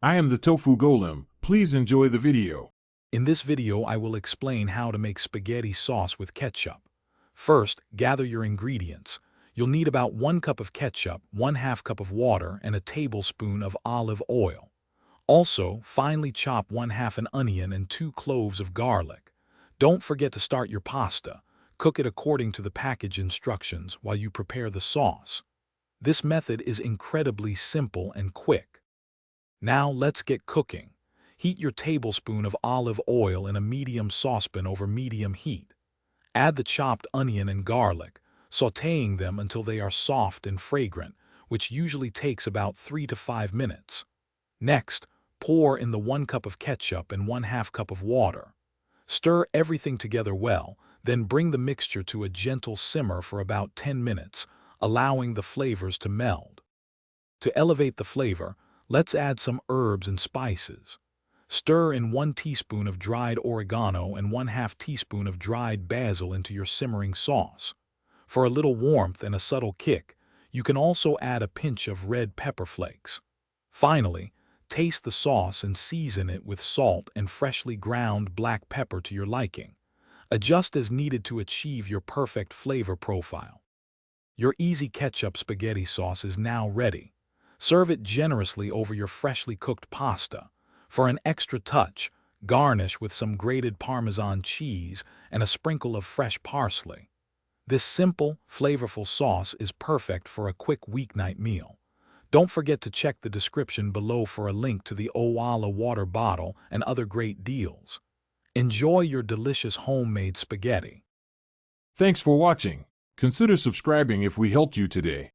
I am the Tofu Golem. Please enjoy the video. In this video, I will explain how to make spaghetti sauce with ketchup. First, gather your ingredients. You'll need about 1 cup of ketchup, 1/2 cup of water, and a tablespoon of olive oil. Also, finely chop 1/2 an onion and 2 cloves of garlic. Don't forget to start your pasta. Cook it according to the package instructions while you prepare the sauce. This method is incredibly simple and quick. Now let's get cooking. Heat your tablespoon of olive oil in a medium saucepan over medium heat. Add the chopped onion and garlic, sautéing them until they are soft and fragrant, which usually takes about 3 to 5 minutes. Next, pour in the 1 cup of ketchup and 1/2 cup of water. Stir everything together well, then bring the mixture to a gentle simmer for about 10 minutes, allowing the flavors to meld. To elevate the flavor, let's add some herbs and spices. Stir in 1 teaspoon of dried oregano and 1/2 teaspoon of dried basil into your simmering sauce. For a little warmth and a subtle kick, you can also add a pinch of red pepper flakes. Finally, taste the sauce and season it with salt and freshly ground black pepper to your liking. Adjust as needed to achieve your perfect flavor profile. Your easy ketchup spaghetti sauce is now ready. Serve it generously over your freshly cooked pasta. For an extra touch, garnish with some grated Parmesan cheese and a sprinkle of fresh parsley. This simple, flavorful sauce is perfect for a quick weeknight meal. Don't forget to check the description below for a link to the Owala water bottle and other great deals. Enjoy your delicious homemade spaghetti. Thanks for watching. Consider subscribing if we helped you today.